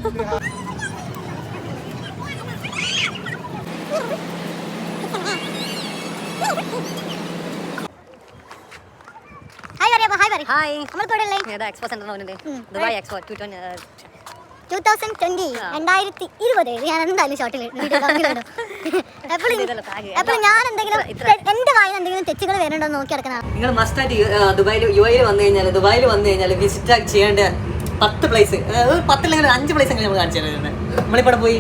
Hi expo centre Dubai expo 2020 ഞാൻ എന്തായാലും ഷോട്ടിൽ എപ്പോഴും ഞാൻ എന്തെങ്കിലും എന്റെ വായിൽ എന്തെങ്കിലും തെറ്റുകൾ വരണ്ടോ നോക്കി കിടക്കണം. നിങ്ങൾ മസ്റ്റായിട്ട് യുഎയിൽ വന്നു കഴിഞ്ഞാൽ വിസിറ്റ് ചെയ്യേണ്ട 10 പ്ലേസ് 10 അല്ലെങ്കിൽ 5 പ്ലേസ് നമ്മൾ കാണിച്ചു തരുന്നത്. നമ്മളിവിടെ പോയി.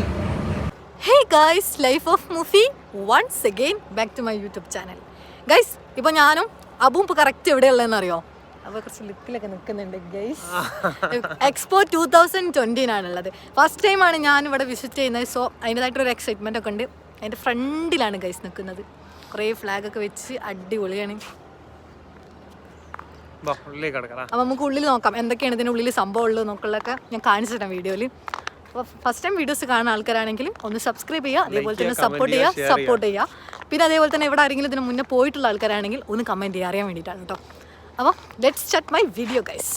Hey guys, life of Mufi once again back to my YouTube channel. Guys, ഇപ്പോൾ ഞാനും അബും ഇപ്പോൾ കറക്റ്റ് എവിടെയുള്ളതെന്ന് അറിയോ? അപ്പോൾ കുറച്ച് ലുക്കിലൊക്കെ നിൽക്കുന്നുണ്ട് ഗൈസ്. എക്സ്പോ 2020 ഫസ്റ്റ് ടൈമാണ് ഞാൻ ഇവിടെ വിസിറ്റ് ചെയ്യുന്നത്. സോ അതിൻ്റെതായിട്ടൊരു എക്സൈറ്റ്മെൻ്റ് ഒക്കെ ഉണ്ട്. അതിൻ്റെ ഫ്രണ്ടിലാണ് ഗൈസ് നിൽക്കുന്നത്. കുറേ ഫ്ലാഗൊക്കെ വെച്ച് അടിപൊളിയാണ്. അപ്പോൾ നമുക്ക് ഉള്ളിൽ നോക്കാം എന്തൊക്കെയാണ് ഇതിനുള്ളിൽ സംഭവം ഉള്ളത് നോക്കുള്ളതൊക്കെ ഞാൻ കാണിച്ചു തരാം വീഡിയോയിൽ. അപ്പോൾ ഫസ്റ്റ് ടൈം വീഡിയോസ് കാണുന്ന ആൾക്കാരാണെങ്കിലും ഒന്ന് സബ്സ്ക്രൈബ് ചെയ്യുക, അതേപോലെ തന്നെ സപ്പോർട്ട് ചെയ്യുക. പിന്നെ അതേപോലെ തന്നെ ഇവിടെ ആരെങ്കിലും ഇതിന് മുന്നേ പോയിട്ടുള്ള ആൾക്കാരാണെങ്കിൽ ഒന്ന് കമൻറ്റ് ചെയ്യുക, അറിയാൻ വേണ്ടിയിട്ടാണ് കേട്ടോ. അപ്പോൾ let's start my video guys.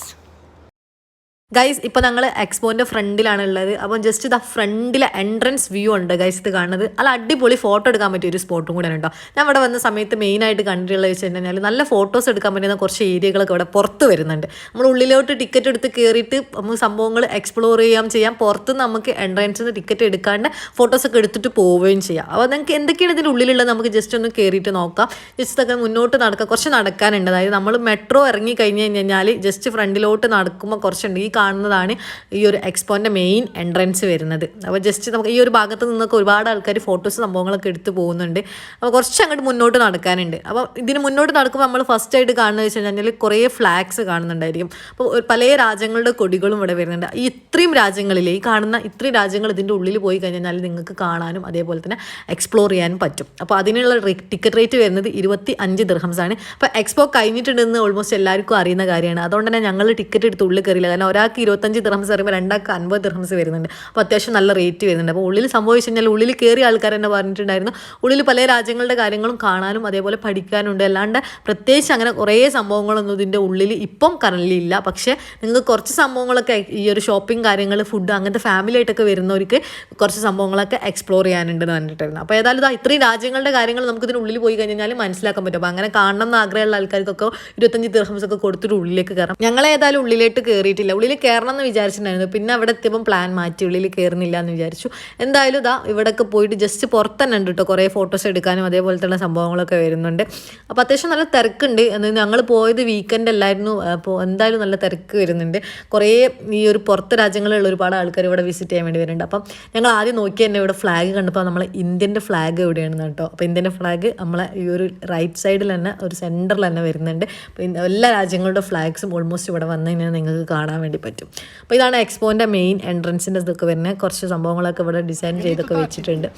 ഇപ്പോൾ ഞങ്ങൾ എക്സ്പോൻ്റെ ഫ്രണ്ടിലാണ് ഉള്ളത്. അപ്പം ജസ്റ്റ് ഇതാ ഫ്രണ്ടിലെ എൻട്രൻസ് വ്യൂ ഉണ്ട് ഗൈസ് ഇത് കാണുന്നത്. അല്ല അടിപൊളി ഫോട്ടോ എടുക്കാൻ പറ്റിയ ഒരു സ്പോട്ടും കൂടെ ഉണ്ടോ. ഞാൻ ഇവിടെ വന്ന സമയത്ത് മെയിനായിട്ട് കണ്ടിട്ടുള്ളത് വെച്ച് കഴിഞ്ഞാൽ നല്ല ഫോട്ടോസ് എടുക്കാൻ പറ്റുന്ന കുറച്ച് ഏരിയകളൊക്കെ ഇവിടെ പുറത്ത് വരുന്നുണ്ട്. നമ്മൾ ഉള്ളിലോട്ട് ടിക്കറ്റ് എടുത്ത് കയറിയിട്ട് നമുക്ക് സംഭവങ്ങൾ എക്സ്പ്ലോർ ചെയ്യാം. പുറത്തുനിന്ന് നമുക്ക് എൻട്രൻസിൽ നിന്ന് ടിക്കറ്റ് എടുക്കാണ്ട് ഫോട്ടോസൊക്കെ എടുത്തിട്ട് പോവുകയും ചെയ്യാം. അപ്പോൾ നിങ്ങൾക്ക് എന്തൊക്കെയാണ് ഇതിൻ്റെ ഉള്ളിലുള്ളത് നമുക്ക് ജസ്റ്റ് ഒന്ന് കയറിയിട്ട് നോക്കാം. ജസ്റ്റ് ഒക്കെ മുന്നോട്ട് നടക്കാം, കുറച്ച് നടക്കാനുണ്ട്. അതായത് നമ്മൾ മെട്രോ ഇറങ്ങി കഴിഞ്ഞ് കഴിഞ്ഞാൽ ജസ്റ്റ് ഫ്രണ്ടിലോട്ട് നടക്കുമ്പോൾ കുറച്ചുണ്ട്. ഈ കാണുന്നതാണ് ഈ ഒരു എക്സ്പോൻ്റെ മെയിൻ എൻട്രൻസ് വരുന്നത്. അപ്പോൾ ജസ്റ്റ് നമുക്ക് ഈ ഒരു ഭാഗത്ത് നിന്നൊക്കെ ഒരുപാട് ആൾക്കാർ ഫോട്ടോസ് സംഭവങ്ങളൊക്കെ എടുത്ത് പോകുന്നുണ്ട്. അപ്പോൾ കുറച്ച് അങ്ങോട്ട് മുന്നോട്ട് നടക്കാനുണ്ട്. അപ്പോൾ ഇതിന് മുന്നോട്ട് നടക്കുമ്പോൾ നമ്മൾ ഫസ്റ്റ് ആയിട്ട് കാണുന്നത് വെച്ച് കഴിഞ്ഞാൽ കുറേ ഫ്ലാഗ്സ് കാണുന്നുണ്ടായിരിക്കും. അപ്പോൾ പല രാജ്യങ്ങളുടെ കൊടികളും ഇവിടെ വരുന്നുണ്ട്. ഈ ഇത്രയും രാജ്യങ്ങളിൽ ഈ കാണുന്ന ഇത്രയും രാജ്യങ്ങൾ ഇതിൻ്റെ ഉള്ളിൽ പോയി കഴിഞ്ഞാൽ നിങ്ങൾക്ക് കാണാനും അതേപോലെ തന്നെ എക്സ്പ്ലോർ ചെയ്യാനും പറ്റും. അപ്പോൾ അതിനുള്ള ടിക്കറ്റ് റേറ്റ് വരുന്നത് 25 ദിർഹംസ് ആണ്. അപ്പോൾ എക്സ്പോ കഴിഞ്ഞിട്ടുണ്ടെന്ന് ഓൾമോസ്റ്റ് എല്ലാവർക്കും അറിയുന്ന കാര്യമാണ്. അതുകൊണ്ട് തന്നെ ഞങ്ങൾ ടിക്കറ്റ് എടുത്ത് ഉള്ളിൽ കയറിയില്ല. കാരണം ഒരാൾക്ക് 25 ദിർഹംസ് പറയുമ്പോൾ 2ആൾക്ക് 50 ദിർഹംസ് വരുന്നുണ്ട്. അപ്പോൾ അത്യാവശ്യം നല്ല റേറ്റ് വരുന്നുണ്ട്. അപ്പോൾ ഉള്ളിൽ സംഭവിച്ചു കഴിഞ്ഞാൽ ഉള്ളിൽ കയറിയ ആൾക്കാർ തന്നെ പറഞ്ഞിട്ടുണ്ടായിരുന്നു ഉള്ളിൽ പല രാജ്യങ്ങളുടെ കാര്യങ്ങളും കാണാനും അതേപോലെ പഠിക്കാനുണ്ട്. അല്ലാണ്ട് പ്രത്യേകിച്ച് അങ്ങനെ കുറേ സംഭവങ്ങളൊന്നും ഇതിൻ്റെ ഉള്ളിൽ ഇപ്പം കറൻലി ഇല്ല. പക്ഷേ നിങ്ങൾക്ക് കുറച്ച് സംഭവങ്ങളൊക്കെ ഈ ഒരു ഷോപ്പിംഗ് കാര്യങ്ങൾ ഫുഡ് അങ്ങനത്തെ ഫാമിലി ആയിട്ടൊക്കെ വരുന്നവർക്ക് കുറച്ച് സംഭവങ്ങളൊക്കെ എക്സ്പ്ലോർ ചെയ്യാനുണ്ടെന്ന് പറഞ്ഞിട്ടായിരുന്നു. അപ്പോൾ ഏതായാലും ഇത്രയും രാജ്യങ്ങളുടെ കാര്യങ്ങൾ നമുക്ക് ഇതിനുള്ളിൽ പോയി കഴിഞ്ഞാൽ മനസ്സിലാക്കാൻ പറ്റും. അപ്പോൾ അങ്ങനെ കാണണം എന്ന് ആഗ്രഹമുള്ള ആൾക്കാർക്കൊക്കെ 25 ദിർഹംസ് ഒക്കെ കൊടുത്തിട്ട് ഉള്ളിലേക്ക് കയറാം. ഞങ്ങൾ ഏതായാലും ഉള്ളിലേക്ക് കയറിയിട്ടില്ല. ഉള്ളിൽ കയറണം എന്ന് വിചാരിച്ചിട്ടുണ്ടായിരുന്നു. പിന്നെ അവിടെ എത്തിയപ്പം പ്ലാൻ മാറ്റി ഉള്ളിൽ കയറുന്നില്ല എന്ന് വിചാരിച്ചു. എന്തായാലും ഇവിടെയൊക്കെ പോയിട്ട് ജസ്റ്റ് പുറത്ത് തന്നെ ഉണ്ട് കേട്ടോ കുറേ ഫോട്ടോസ് എടുക്കാനും അതേപോലത്തെ സംഭവങ്ങളൊക്കെ വരുന്നുണ്ട്. അപ്പോൾ അത്യാവശ്യം നല്ല തിരക്കുണ്ട്. ഞങ്ങൾ പോയത് വീക്കെൻഡ് അല്ലായിരുന്നു. അപ്പോൾ എന്തായാലും നല്ല തിരക്ക് വരുന്നുണ്ട്. കുറേ ഈ ഒരു പുറത്ത് രാജ്യങ്ങളിലുള്ള ഒരുപാട് ആൾക്കാർ ഇവിടെ വിസിറ്റ് ചെയ്യാൻ വേണ്ടി വരുന്നുണ്ട്. അപ്പം ഞങ്ങൾ ആദ്യം നോക്കി തന്നെ ഇവിടെ ഫ്ലാഗ് കണ്ടപ്പോൾ നമ്മളെ ഇന്ത്യൻ്റെ ഫ്ലാഗ് എവിടെയാണെന്ന് കേട്ടോ. അപ്പോൾ ഇന്ത്യൻ്റെ ഫ്ലാഗ് നമ്മളെ ഈ ഒരു റൈറ്റ് സൈഡിൽ തന്നെ ഒരു സെൻറ്ററിൽ തന്നെ വരുന്നുണ്ട്. അപ്പോൾ എല്ലാ രാജ്യങ്ങളുടെ ഫ്ലാഗ്സും ഓൾമോസ്റ്റ് ഇവിടെ വന്നു കഴിഞ്ഞാൽ നിങ്ങൾക്ക് കാണാൻ വേണ്ടി പറ്റും. അപ്പോൾ ഇതാണ് എക്സ്പോൻ്റെ മെയിൻ എൻട്രൻസിൻ്റെ ഇതൊക്കെ വരുന്നത്. കുറച്ച് സംഭവങ്ങളൊക്കെ ഇവിടെ ഡിസൈൻ ചെയ്തൊക്കെ വെച്ചിട്ടുണ്ട്.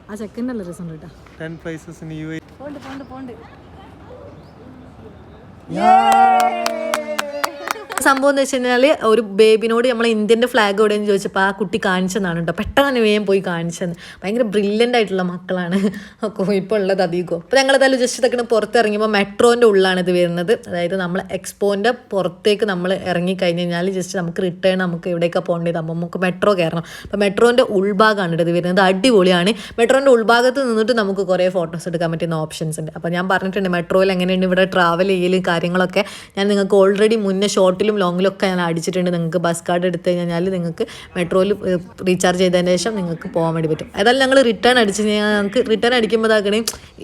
ആ ചെക്കൻ്റെ നല്ല രസം കേട്ടോ. 10 places in UAE. പോണ്ട്. സംഭവം എന്ന് വെച്ച് കഴിഞ്ഞാൽ ഒരു ബേബിനോട് നമ്മൾ ഇന്ത്യൻ്റെ ഫ്ലാഗ് എവിടെയെന്ന് ചോദിച്ചപ്പോൾ ആ കുട്ടി കാണിച്ചതാണ് കേട്ടോ. പെട്ടെന്ന് വേഗം പോയി കാണിച്ചെന്ന്. ഭയങ്കര ബ്രില്യൻ്റ് ആയിട്ടുള്ള മക്കളാണ് ഇപ്പോൾ ഉള്ളത് അധികവും. അപ്പോൾ ഞങ്ങളെന്തായാലും ജസ്റ്റ് ഇതൊക്കെ പുറത്തിറങ്ങിയപ്പോൾ മെട്രോൻ്റെ ഉള്ളിലാണ് ഇത് വരുന്നത്. അതായത് നമ്മൾ എക്സ്പോൻ്റെ പുറത്തേക്ക് നമ്മൾ ഇറങ്ങിക്കഴിഞ്ഞ് കഴിഞ്ഞാൽ ജസ്റ്റ് നമുക്ക് റിട്ടേൺ നമുക്ക് എവിടേക്കാണ് പോകേണ്ടത്. അപ്പോൾ നമുക്ക് മെട്രോ കയറണം. അപ്പോൾ മെട്രോൻ്റെ ഉൾഭാഗമാണ് ഇത് വരുന്നത്. അടിപൊളിയാണ്. മെട്രോൻ്റെ ഉൾഭാഗത്ത് നിന്നിട്ട് നമുക്ക് കുറേ ഫോട്ടോസ് എടുക്കാൻ പറ്റുന്ന ഓപ്ഷൻസ് ഉണ്ട്. അപ്പോൾ ഞാൻ പറഞ്ഞിട്ടുണ്ട് മെട്രോയിൽ എങ്ങനെയുണ്ട് ഇവിടെ ട്രാവൽ ചെയ്യൽ കാര്യങ്ങളൊക്കെ ഞാൻ നിങ്ങൾക്ക് ഓൾറെഡി മുന്നേ ഷോർട്ടിലും ലോങ്ങിലൊക്കെ ഞാൻ അടിച്ചിട്ടുണ്ട്. നിങ്ങൾക്ക് ബസ് കാർഡ് എടുത്തു കഴിഞ്ഞാൽ നിങ്ങൾക്ക് മെട്രോയിൽ റീചാർജ് ചെയ്തതിന് ശേഷം നിങ്ങൾക്ക് പോകാൻ വേണ്ടി പറ്റും. ഏതായാലും ഞങ്ങൾ റിട്ടേൺ അടിച്ച് ഞങ്ങൾക്ക് റിട്ടേൺ അടിക്കുമ്പോൾ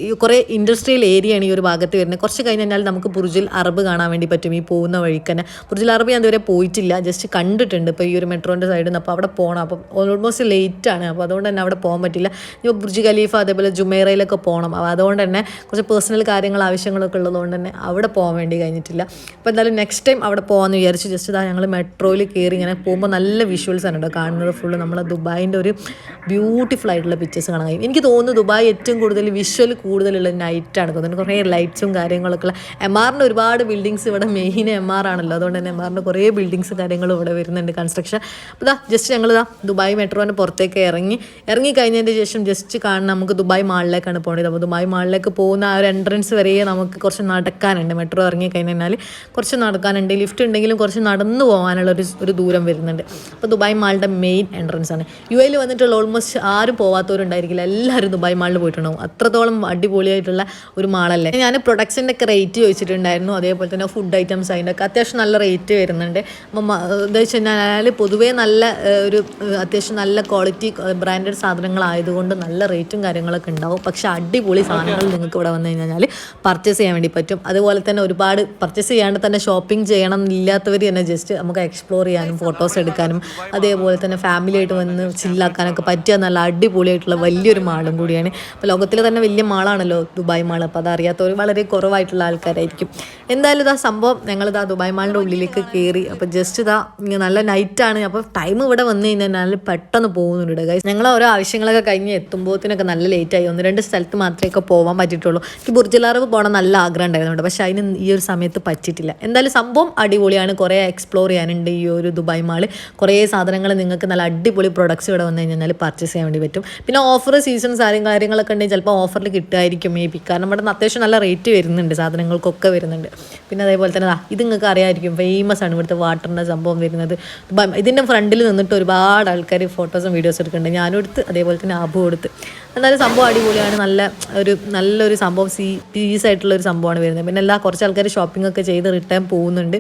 ഈ കുറേ ഇൻഡസ്ട്രിയൽ ഏരിയയാണ് ഈ ഒരു ഭാഗത്ത് വരുന്നത്. കുറച്ച് കഴിഞ്ഞ് കഴിഞ്ഞാൽ നമുക്ക് ബുർജുൽ അറബ് കാണാൻ വേണ്ടി പറ്റും. ഈ പോകുന്ന വഴിക്ക് തന്നെ ബുർജുൽ അറബ് ഞാൻ ഇതുവരെ പോയിട്ടില്ല, ജസ്റ്റ് കണ്ടിട്ടുണ്ട്. ഇപ്പോൾ ഈ ഒരു മെട്രോൻ്റെ സൈഡിൽ നിന്ന് അപ്പോൾ അവിടെ പോകണം. അപ്പോൾ ഓൾമോസ്റ്റ് ലേറ്റാണ്. അപ്പോൾ അതുകൊണ്ട് തന്നെ അവിടെ പോകാൻ പറ്റില്ല. ഇപ്പോൾ ബുർജ് ഖലീഫ അതേപോലെ ജുമൈറയിലൊക്കെ പോകണം. അപ്പോൾ അതുകൊണ്ട് തന്നെ കുറച്ച് പേഴ്സണൽ കാര്യങ്ങൾ ആവശ്യങ്ങളൊക്കെ ഉള്ളതുകൊണ്ട് തന്നെ അവിടെ പോകാൻ വേണ്ടി കഴിഞ്ഞിട്ടില്ല. അപ്പോൾ എന്തായാലും നെക്സ്റ്റ് ടൈം അവിടെ പോകാൻ പോകാമെന്ന് വിചാരിച്ചു. ജസ്റ്റ് ഇതാ ഞങ്ങൾ മെട്രോയിൽ കയറി ഇങ്ങനെ പോകുമ്പോൾ നല്ല വിഷ്വൽസ് ആണ് കേട്ടോ കാണുന്നത്. ഫുള്ള് നമ്മളെ ദുബായിൻ്റെ ഒരു ബ്യൂട്ടിഫുൾ ആയിട്ടുള്ള പിക്ചേഴ്സ് കാണാൻ കഴിയും. എനിക്ക് തോന്നുന്നു ദുബായ് ഏറ്റവും കൂടുതൽ വിഷ്വൽ കൂടുതലുള്ള നൈറ്റാണ് തോന്നുന്നത്. കുറേ ലൈറ്റ്സും കാര്യങ്ങളൊക്കെ ഉള്ള എംആറിൻ്റെ ഒരുപാട് ബിൽഡിങ്സ് ഇവിടെ മെയിൻ എംആർ ആണല്ലോ, അതുകൊണ്ട് തന്നെ എംആറിൻ്റെ കുറേ ബിൽഡിങ്സ് കാര്യങ്ങളും ഇവിടെ വരുന്നുണ്ട് കൺസ്ട്രക്ഷൻ. അപ്പോൾ ഇതാ ജസ്റ്റ് ഞങ്ങൾ ദുബായ് മെട്രോൻ്റെ പുറത്തേക്ക് ഇറങ്ങി കഴിഞ്ഞതിൻ്റെ ശേഷം ജസ്റ്റ് കാണുന്ന നമുക്ക് ദുബായ് മാളിലേക്കാണ് പോകേണ്ടത്. അപ്പോൾ ദുബായ് മാളിലേക്ക് പോകുന്ന ആ ഒരു എൻട്രൻസ് വരെ നമുക്ക് കുറച്ച് നടക്കാനുണ്ട്. മെട്രോ ഇറങ്ങി കഴിഞ്ഞാൽ കുറച്ച് നടക്കാനുണ്ട്. ലിഫ്റ്റ് ഉണ്ടെങ്കിലും കുറച്ച് നടന്നു പോകാനുള്ള ഒരു ദൂരം വരുന്നുണ്ട്. അപ്പോൾ ദുബായ് മാളിൻ്റെ മെയിൻ എൻട്രൻസ് ആണ്. യുഎയിൽ വന്നിട്ടുള്ള ഓൾമോസ്റ്റ് ആരും പോകാത്തവരുണ്ടായിരിക്കില്ല, എല്ലാവരും ദുബായ് മാളിൽ പോയിട്ടുണ്ടാവും. അത്രത്തോളം അടിപൊളിയായിട്ടുള്ള ഒരു മാളല്ലേ. ഞാൻ പ്രൊഡക്ട്സിൻ്റെ ഒക്കെ റേറ്റ് ചോദിച്ചിട്ടുണ്ടായിരുന്നു, അതേപോലെ തന്നെ ഫുഡ് ഐറ്റംസ് അതിൻ്റെ ഒക്കെ അത്യാവശ്യം നല്ല റേറ്റ് വരുന്നുണ്ട്. അപ്പം എന്താ വെച്ച് കഴിഞ്ഞാൽ പൊതുവേ നല്ല ഒരു അത്യാവശ്യം നല്ല ക്വാളിറ്റി ബ്രാൻഡഡ് സാധനങ്ങളായതുകൊണ്ട് നല്ല റേറ്റും കാര്യങ്ങളൊക്കെ ഉണ്ടാവും. പക്ഷെ അടിപൊളി സാധനങ്ങൾ നിങ്ങൾക്ക് ഇവിടെ വന്നു കഴിഞ്ഞാൽ പർച്ചേസ് ചെയ്യാൻ വേണ്ടി പറ്റും. അതുപോലെ തന്നെ ഒരുപാട് പർച്ചേസ് ചെയ്യാണ്ട് തന്നെ ഷോപ്പിംഗ് ചെയ്യണം എന്നില്ലാത്തവർ തന്നെ ജസ്റ്റ് നമുക്ക് എക്സ്പ്ലോർ ചെയ്യാനും ഫോട്ടോസ് എടുക്കാനും അതേപോലെ തന്നെ ഫാമിലി ആയിട്ട് വന്ന് ചില്ലാക്കാനൊക്കെ പറ്റിയ നല്ല അടിപൊളിയായിട്ടുള്ള വലിയൊരു മാളും കൂടിയാണ്. അപ്പോൾ ലോകത്തിലെ തന്നെ വലിയ മാളാണല്ലോ ദുബായ് മാൾ. അപ്പോൾ അതറിയാത്തവർ വളരെ കുറവായിട്ടുള്ള ആൾക്കാരായിരിക്കും. എന്തായാലും ഇതാ സംഭവം ഞങ്ങളിതാ ദുബായ് മാളിൻ്റെ ഉള്ളിലേക്ക് കയറി. അപ്പോൾ ജസ്റ്റ് ഇതാ നല്ല നൈറ്റാണ്. അപ്പോൾ ടൈം ഇവിടെ വന്നു കഴിഞ്ഞാൽ പെട്ടെന്ന് പോകുന്നുണ്ട് ഗൈസ്. ഞങ്ങൾ ഓരോ ആവശ്യങ്ങളൊക്കെ കഴിഞ്ഞ് എത്തുമ്പോഴത്തേനൊക്കെ നല്ല ലേറ്റായി. 1-2 സ്ഥലത്ത് മാത്രമേ പോകാൻ പറ്റിയിട്ടുള്ളൂ. എനിക്ക് ബുർജ് അൽ അറബ് പോകണം നല്ല ആഗ്രഹം ഉണ്ടായിരുന്നുണ്ട്, പക്ഷേ അതിന് ഈ ഒരു സമയത്ത് പറ്റിയിട്ടില്ല. എന്തായാലും സംഭവം അടിപൊളിയാണ്. കുറേ എക്സ്പ്ലോർ ചെയ്യാനുണ്ട് ഈ ഒരു ദുബായ് മാൾ. കുറേ സാധനങ്ങൾ നിങ്ങൾക്ക് നല്ല അടിപൊളി പ്രൊഡക്ട്സ് ഇവിടെ വന്നു കഴിഞ്ഞാൽ പർച്ചേസ് ചെയ്യാൻ വേണ്ടി പറ്റും. പിന്നെ ഓഫർ സീസൺസ് കാര്യങ്ങളൊക്കെ ഉണ്ടെങ്കിൽ ചിലപ്പോൾ ഓഫറിൽ കിട്ടുമായിരിക്കും മേ ബി, കാരണം ഇവിടെ അത്യാവശ്യം നല്ല റേറ്റ് വരുന്നുണ്ട്, സാധനങ്ങൾക്കൊക്കെ വരുന്നുണ്ട്. പിന്നെ അതേപോലെ തന്നെ ഇത് നിങ്ങൾക്ക് അറിയാമായിരിക്കും, ഫേമസ് ആണ് ഇവിടുത്തെ വാട്ടറിൻ്റെ സംഭവം വരുന്നത്. ഇതിൻ്റെ ഫ്രണ്ടിൽ നിന്നിട്ട് ഒരുപാട് ആൾക്കാർ ഫോട്ടോസും വീഡിയോസും എടുക്കുന്നുണ്ട്. ഞാനും എടുത്ത് അതേപോലെ തന്നെ ആബും എടുത്ത്. എന്നാലും സംഭവം അടിപൊളിയാണ്. നല്ലൊരു സംഭവം പീസ് ആയിട്ടുള്ളൊരു സംഭവമാണ് വരുന്നത്. പിന്നെ കുറച്ച് ആൾക്കാർ ഷോപ്പിംഗ് ഒക്കെ ചെയ്ത് റിട്ടേൺ പോകുന്നുണ്ട്.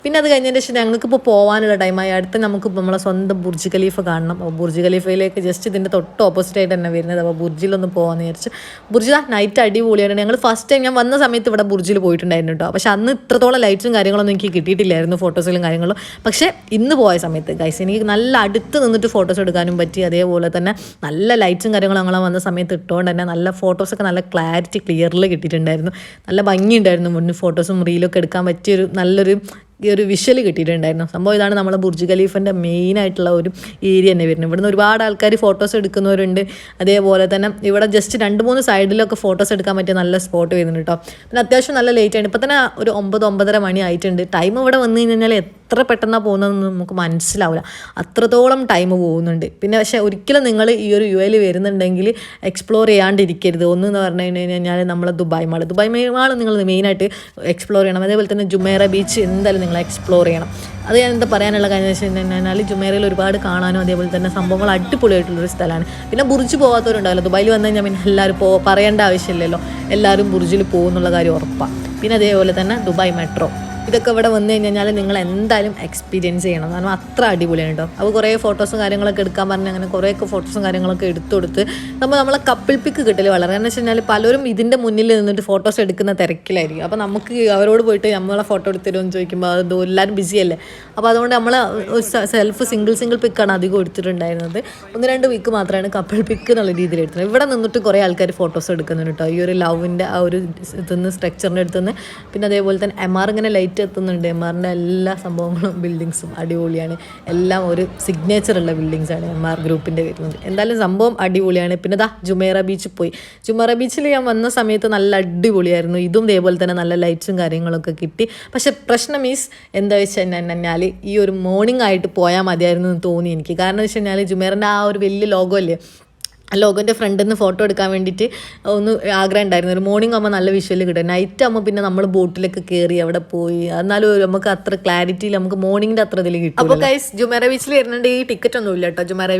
പിന്നെ അത് കഴിഞ്ഞതിന് ശേഷം ഞങ്ങൾക്കിപ്പോൾ പോകാനുള്ള ടൈമായി. അടുത്ത് നമുക്ക് നമ്മളെ സ്വന്തം ബുർജ് ഖലീഫ കാണണം. അപ്പോൾ ബുർജ് ഖലീഫയിലേക്ക് ജസ്റ്റ് ഇതിൻ്റെ തൊട്ട് ഓപ്പോസിറ്റ് ആയിട്ട് തന്നെ വരുന്നത്. അപ്പോൾ ബുർജിലൊന്ന് പോകാമെന്ന് വിചാരിച്ചു. ബുർജ് നൈറ്റ് അടിപൊളിയാണ്. ഞങ്ങൾ ഫസ്റ്റ് ടൈം ഞാൻ വന്ന സമയത്ത് ഇവിടെ ബുർജിൽ പോയിട്ടുണ്ടായിരുന്നു കേട്ടോ. പക്ഷേ അന്ന് ഇത്രത്തോളം ലൈറ്റ്സും കാര്യങ്ങളൊന്നും എനിക്ക് കിട്ടിയിട്ടില്ലായിരുന്നു, ഫോട്ടോസിലും കാര്യങ്ങളും. പക്ഷേ ഇന്ന് പോയ സമയത്ത് ഗൈസ് എനിക്ക് നല്ല അടുത്ത് നിന്നിട്ട് ഫോട്ടോസ് എടുക്കാനും പറ്റി. അതേപോലെ തന്നെ നല്ല ലൈറ്റ്സും കാര്യങ്ങളും ഞങ്ങൾ വന്ന സമയത്ത് ഇട്ടുകൊണ്ട് തന്നെ നല്ല ഫോട്ടോസൊക്കെ നല്ല ക്ലാരിറ്റി ക്ലിയറിൽ കിട്ടിയിട്ടുണ്ടായിരുന്നു. നല്ല ഭംഗിയുണ്ടായിരുന്നു. മുന്നിൽ ഫോട്ടോസും റീലൊക്കെ എടുക്കാൻ പറ്റിയൊരു നല്ലൊരു ഈ ഒരു വിഷ്വൽ കിട്ടിയിട്ടുണ്ടായിരുന്നു. സംഭവം ഇതാണ് നമ്മളെ ബുർജ് ഖലീഫിൻ്റെ മെയിനായിട്ടുള്ള ഒരു ഏരിയ തന്നെ വരുന്നത്. ഇവിടുന്ന് ഒരുപാട് ആൾക്കാർ ഫോട്ടോസ് എടുക്കുന്നവരുണ്ട്. അതേപോലെ തന്നെ ഇവിടെ ജസ്റ്റ് 2-3 സൈഡിലൊക്കെ ഫോട്ടോസ് എടുക്കാൻ പറ്റിയ നല്ല സ്പോട്ട് വരുന്നുണ്ട് കേട്ടോ. പിന്നെ അത്യാവശ്യം നല്ല ലേറ്റ് ആണ്. ഇപ്പോൾ തന്നെ ഒരു 9-9:30 മണി ആയിട്ടുണ്ട്. ടൈം ഇവിടെ വന്നു കഴിഞ്ഞാൽ എത്ര പെട്ടെന്നാണ് പോകുന്നതെന്ന് നമുക്ക് മനസ്സിലാവില്ല, അത്രത്തോളം ടൈം പോകുന്നുണ്ട്. പിന്നെ പക്ഷേ ഒരിക്കലും നിങ്ങൾ ഈ ഒരു യുഎയിൽ വരുന്നുണ്ടെങ്കിൽ എക്സ്പ്ലോർ ചെയ്യാണ്ടിരിക്കരുത്. ഒന്നെന്ന് പറഞ്ഞു കഴിഞ്ഞാൽ നമ്മളെ ദുബായ് മാൾ നിങ്ങൾ മെയിനായിട്ട് എക്സ്പ്ലോർ ചെയ്യണം. അതേപോലെ തന്നെ ജുമേറ ബീച്ച് എന്തായാലും നിങ്ങൾ എക്സ്പ്ലോർ ചെയ്യണം. അത് ഞാൻ എന്താ പറയാനുള്ള കാര്യം വെച്ച് കഴിഞ്ഞാൽ ജുമേറയിൽ ഒരുപാട് കാണാനും അതേപോലെ തന്നെ സംഭവങ്ങൾ അടിപൊളിയായിട്ടുള്ളൊരു സ്ഥലമാണ്. പിന്നെ ബുർജ് പോകാത്തവരുണ്ടാവില്ല. ദുബായിൽ വന്നു കഴിഞ്ഞാൽ പിന്നെ എല്ലാവരും പറയേണ്ട ആവശ്യമില്ലല്ലോ, എല്ലാവരും ബുർജിൽ പോകുന്നുള്ള കാര്യം ഉറപ്പാണ്. പിന്നെ അതേപോലെ തന്നെ ദുബായ് മെട്രോ, ഇതൊക്കെ ഇവിടെ വന്നു കഴിഞ്ഞാൽ നിങ്ങൾ എന്തായാലും എക്സ്പീരിയൻസ് ചെയ്യണം. കാരണം അത്ര അടിപൊളിയാണ് കേട്ടോ. അപ്പോൾ കുറേ ഫോട്ടോസും കാര്യങ്ങളൊക്കെ എടുക്കാൻ പറഞ്ഞ് അങ്ങനെ കുറേയൊക്കെ ഫോട്ടോസും കാര്യങ്ങളൊക്കെ എടുത്ത് നമ്മളെ കപ്പിൾ പിക്ക് കിട്ടൽ വളരെ, എന്ന് വെച്ച് കഴിഞ്ഞാൽ പലരും ഇതിൻ്റെ മുന്നിൽ നിന്നിട്ട് ഫോട്ടോസ് എടുക്കുന്ന തിരക്കിലായിരിക്കും. അപ്പോൾ നമുക്ക് അവരോട് പോയിട്ട് നമ്മളെ ഫോട്ടോ എടുത്തരുമെന്ന് ചോദിക്കുമ്പോൾ അത് എല്ലാവരും ബിസിയല്ലേ. അപ്പോൾ അതുകൊണ്ട് നമ്മൾ സിംഗിൾ പിക്കാണ് അധികം എടുത്തിട്ടുണ്ടായിരുന്നത്. 1-2 പിക്ക് മാത്രമാണ് കപ്പിൾ പിക്ക് എന്നുള്ള രീതിയിൽ എടുത്തത്. ഇവിടെ നിന്നിട്ട് കുറേ ആൾക്കാർ ഫോട്ടോസ് എടുക്കുന്നുണ്ട് കേട്ടോ. ഈ ഒരു ലവിൻ്റെ ആ ഒരു ഇതിന്ന് സ്ട്രക്ചറിൻ്റെ അടുത്തുനിന്ന്. പിന്നെ അതേപോലെ തന്നെ എംആർ ഇങ്ങനെ ലൈറ്റ് എത്തുന്നുണ്ട്. എംആറിൻ്റെ എല്ലാ സംഭവങ്ങളും ബിൽഡിങ്സും അടിപൊളിയാണ്. എല്ലാം ഒരു സിഗ്നേച്ചറുള്ള ബിൽഡിങ്സാണ് എംആർ ഗ്രൂപ്പിൻ്റെ വരുന്നത്. എന്തായാലും സംഭവം അടിപൊളിയാണ്. പിന്നെ ജുമേറ ബീച്ചിൽ പോയി. ജുമേറ ബീച്ചിൽ ഞാൻ വന്ന സമയത്ത് നല്ല അടിപൊളിയായിരുന്നു. ഇതും ഇതേപോലെ തന്നെ നല്ല ലൈറ്റ്സും കാര്യങ്ങളൊക്കെ കിട്ടി. പക്ഷെ പ്രശ്നം എന്താ വെച്ച് കഴിഞ്ഞാൽ ഈ ഒരു മോർണിംഗ് ആയിട്ട് പോയാൽ മതിയായിരുന്നു എന്ന് തോന്നി എനിക്ക്. കാരണം എന്ന് വെച്ച് കഴിഞ്ഞാൽ ജുമേറിൻ്റെ ആ ഒരു വലിയ ലോഗോ അല്ലേ, ആ ലോഗോൻ്റെ ഫ്രണ്ടിൽ നിന്ന് ഫോട്ടോ എടുക്കാൻ വേണ്ടിയിട്ട് ഒന്ന് ആഗ്രഹം ഉണ്ടായിരുന്നു. ഒരു മോർണിംഗ് ആകുമ്പോൾ നല്ല വിഷ്വൽ കിട്ടും. നൈറ്റ് ആകുമ്പോൾ പിന്നെ നമ്മൾ ബോട്ടിലൊക്കെ കയറി അവിടെ പോയി, എന്നാലും നമുക്ക് അത്ര ക്ലാരിറ്റിയിൽ നമുക്ക് മോർണിംഗിൻ്റെ അത്ര ഇതിൽ കിട്ടും. അപ്പോൾ ഗൈസ് ജുമേറ ബീച്ചിൽ വരുന്നുണ്ട്. ഈ ടിക്കറ്റ് ഒന്നും ഇല്ല കേട്ടോ. ജുമേറ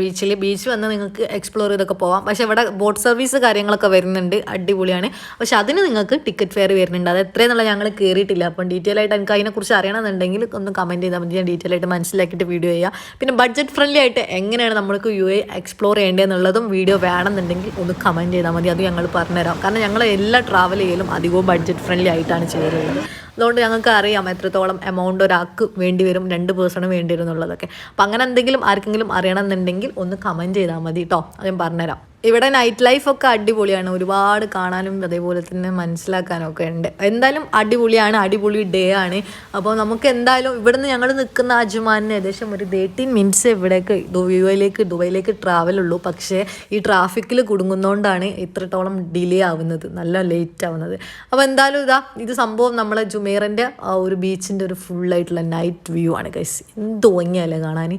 ബീച്ച് വന്ന് നിങ്ങൾക്ക് എക്സ്പ്ലോർ ചെയ്തൊക്കെ പോവാം. പക്ഷേ ഇവിടെ ബോട്ട് സർവീസ് കാര്യങ്ങളൊക്കെ വരുന്നുണ്ട്, അടിപൊളിയാണ്. പക്ഷേ അതിന് നിങ്ങൾക്ക് ടിക്കറ്റ് ഫെയർ വരുന്നുണ്ട്. അത് എത്രയെന്നുള്ള ഞങ്ങൾ കയറിയിട്ടില്ല. അപ്പം ഡീറ്റെയിൽ ആയിട്ട് എനിക്ക് അതിനെക്കുറിച്ച് അറിയണമെന്നുണ്ടെങ്കിൽ ഒന്ന് കമൻറ്റ് ചെയ്താൽ മതി. ഞാൻ ഡീറ്റെയിൽ ആയിട്ട് മനസ്സിലാക്കിയിട്ട് വീഡിയോ ചെയ്യാം. പിന്നെ ബഡ്ജറ്റ് ഫ്രണ്ട്ലി ആയിട്ട് എങ്ങനെയാണ് നമ്മൾക്ക് യുഎഇ എക്സ്പ്ലോർ ചെയ്യേണ്ടതെന്നുള്ളതും വീഡിയോ വേണമെന്നുണ്ടെങ്കിൽ ഒന്ന് കമൻറ്റ് ചെയ്താൽ മതി. അത് ഞങ്ങൾ പറഞ്ഞുതരാം. കാരണം ഞങ്ങൾ എല്ലാ ട്രാവൽ ചെയ്യലും അധികവും ബഡ്ജറ്റ് ഫ്രണ്ട്ലി ആയിട്ടാണ് ചെയ്യാറുള്ളത്. അതുകൊണ്ട് ഞങ്ങൾക്ക് അറിയാം എത്രത്തോളം എമൗണ്ട് ഒരാൾക്ക് വേണ്ടി വരും, 2 പേഴ്സണ് വേണ്ടി വരും എന്നുള്ളതൊക്കെ. അപ്പം അങ്ങനെ എന്തെങ്കിലും ആർക്കെങ്കിലും അറിയണമെന്നുണ്ടെങ്കിൽ ഒന്ന് കമൻറ്റ് ചെയ്താൽ മതി കേട്ടോ. അത് ഞാൻ പറഞ്ഞുതരാം. ഇവിടെ നൈറ്റ് ലൈഫൊക്കെ അടിപൊളിയാണ്, ഒരുപാട് കാണാനും അതേപോലെ തന്നെ മനസ്സിലാക്കാനും ഒക്കെ ഉണ്ട്. എന്തായാലും അടിപൊളിയാണ്, അടിപൊളി ഡേ ആണ്. അപ്പോൾ നമുക്ക് എന്തായാലും ഇവിടുന്ന് ഞങ്ങൾ നിൽക്കുന്ന അജ്മാനിന് ഏകദേശം ഒരു 13 മിനിറ്റ്സ് ഇവിടേക്ക് ദുബൈയിലേക്ക് ട്രാവൽ ഉള്ളൂ. പക്ഷേ ഈ ട്രാഫിക്കിൽ കുടുങ്ങുന്നതുകൊണ്ടാണ് ഇത്രത്തോളം ഡിലേ ആവുന്നത്, നല്ല ലേറ്റ് ആവുന്നത്. അപ്പോൾ എന്തായാലും ഇത് സംഭവം നമ്മളെ ജുമേറൻ്റെ ആ ഒരു ബീച്ചിൻ്റെ ഒരു ഫുള്ളായിട്ടുള്ള നൈറ്റ് വ്യൂ ആണ് ഗൈസ്. എന്ത് ഭംഗിയല്ലേ കാണാൻ,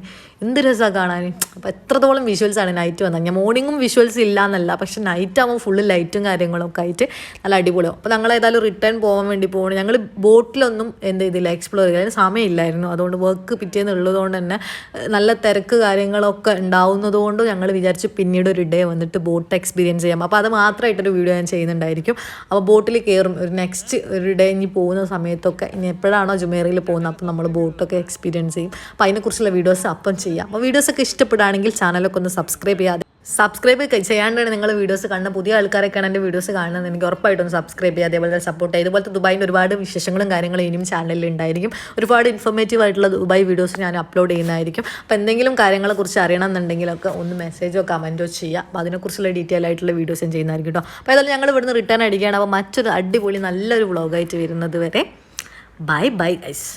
എന്ത് രസമാണ് കാണാൻ. അപ്പോൾ എത്രത്തോളം വിഷ്വൽസാണ് നൈറ്റ് വന്നത്. ഞാൻ മോർണിംഗും വിഷ്വൽസ് ഇല്ല എന്നല്ല, പക്ഷെ നൈറ്റ് ആകുമ്പോൾ ഫുള്ള് ലൈറ്റും കാര്യങ്ങളൊക്കെ ആയിട്ട് നല്ല അടിപൊളിയാവും. അപ്പോൾ ഞങ്ങൾ ഏതായാലും റിട്ടേൺ പോകാൻ വേണ്ടി പോകണം. ഞങ്ങൾ ബോട്ടിലൊന്നും എന്ത് ചെയ്തില്ല, എക്സ്പ്ലോർ ചെയ്തില്ല, അതിന് സമയമില്ലായിരുന്നു. അതുകൊണ്ട് വർക്ക് പിറ്റേന്ന് ഉള്ളതുകൊണ്ട് തന്നെ നല്ല തിരക്ക് കാര്യങ്ങളൊക്കെ ഉണ്ടാവുന്നതുകൊണ്ട് ഞങ്ങൾ വിചാരിച്ച് പിന്നീട് ഒരു ഡേ വന്നിട്ട് ബോട്ട് എക്സ്പീരിയൻസ് ചെയ്യാം. അപ്പോൾ അത് മാത്രമായിട്ടൊരു വീഡിയോ ഞാൻ ചെയ്യുന്നുണ്ടായിരിക്കും. അപ്പോൾ ബോട്ടിൽ കയറും നെക്സ്റ്റ് ഒരു ഡേ ഇനി പോകുന്ന സമയത്തൊക്കെ, ഇനി എപ്പോഴാണോ ജുമേറയിൽ പോകുന്നത് അപ്പോൾ നമ്മൾ ബോട്ടൊക്കെ എക്സ്പീരിയൻസ് ചെയ്യും. അപ്പോൾ അതിനെക്കുറിച്ചുള്ള വീഡിയോസ് അപ്പം ചെയ്യാം. അപ്പോൾ വീഡിയോസൊക്കെ ഇഷ്ടപ്പെടുകയാണെങ്കിൽ ചാനലൊക്കെ ഒന്ന് സബ്സ്ക്രൈബ് ചെയ്യാതെ ചെയ്യാണ്ടാണ് നിങ്ങൾ വീഡിയോസ് കാണുന്ന പുതിയ ആൾക്കാരൊക്കെയാണ് എൻ്റെ വീഡിയോസ് കാണുന്നത്. എനിക്ക് ഉറപ്പായിട്ടും സബ്സ്ക്രൈബ് ചെയ്യുക, അതേപോലെ സപ്പോർട്ട് ചെയ്യുക. ഇതുപോലത്തെ ദുബായിൻ്റെ ഒരുപാട് വിശേഷങ്ങളും കാര്യങ്ങളും ഇനിയും ചാനലിൽ ഉണ്ടായിരിക്കും. ഒരുപാട് ഇൻഫോർമേറ്റീവ് ആയിട്ടുള്ള ദുബായ് വീഡിയോസ് ഞാൻ അപ്ലോഡ് ചെയ്യുന്നതായിരിക്കും. അപ്പോൾ എന്തെങ്കിലും കാര്യങ്ങളെക്കുറിച്ച് അറിയണമെന്നുണ്ടെങ്കിലൊക്കെ ഒന്ന് മെസ്സേജോ കമൻറ്റോ ചെയ്യുക. അപ്പോൾ അതിനെക്കുറിച്ചുള്ള ഡീറ്റെയിൽ ആയിട്ടുള്ള വീഡിയോസ് ഞാൻ ചെയ്യുന്നതായിരിക്കും കേട്ടോ. അപ്പോൾ ഏതായാലും ഞങ്ങൾ ഇവിടുന്ന് റിട്ടേൺ അടിക്കുകയാണ്. അപ്പോൾ മറ്റൊരു അടിപൊളി നല്ലൊരു വ്ളോഗായിട്ട് വരുന്നത് വരെ ബൈ ഗൈസ്.